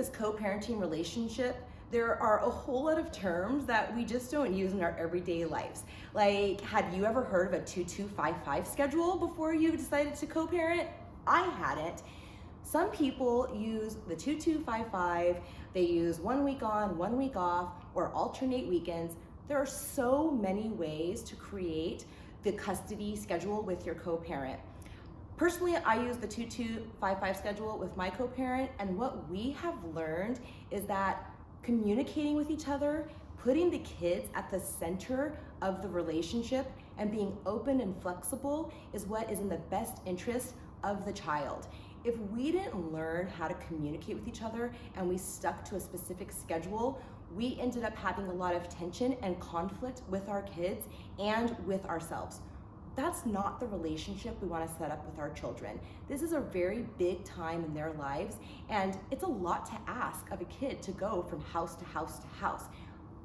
this co-parenting relationship, there are a whole lot of terms that we just don't use in our everyday lives. Like, had you ever heard of a 2255 schedule before you decided to co-parent? I hadn't. Some people use the 2255, they use 1 week on, 1 week off, or alternate weekends. There are so many ways to create the custody schedule with your co-parent. Personally, I use the 2255 schedule with my co-parent, and what we have learned is that communicating with each other, putting the kids at the center of the relationship, and being open and flexible is what is in the best interest of the child. If we didn't learn how to communicate with each other and we stuck to a specific schedule, we ended up having a lot of tension and conflict with our kids and with ourselves. That's not the relationship we want to set up with our children. This is a very big time in their lives, and it's a lot to ask of a kid to go from house to house to house.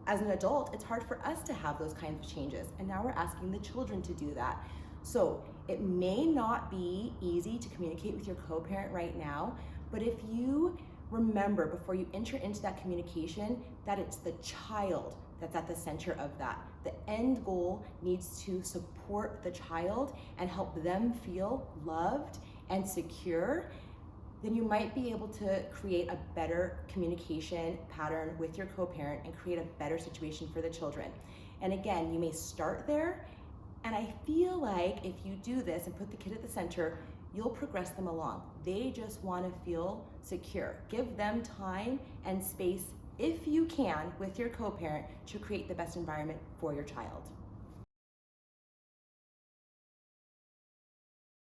As an adult, it's hard for us to have those kinds of changes, and now we're asking the children to do that. So it may not be easy to communicate with your co-parent right now, but if you remember before you enter into that communication that it's the child that's at the center of that. The end goal needs to support the child and help them feel loved and secure. Then you might be able to create a better communication pattern with your co-parent and create a better situation for the children. And again, you may start there, and I feel like if you do this and put the kid at the center, you'll progress them along. They just want to feel secure. Give them time and space, if you can, with your co-parent to create the best environment for your child.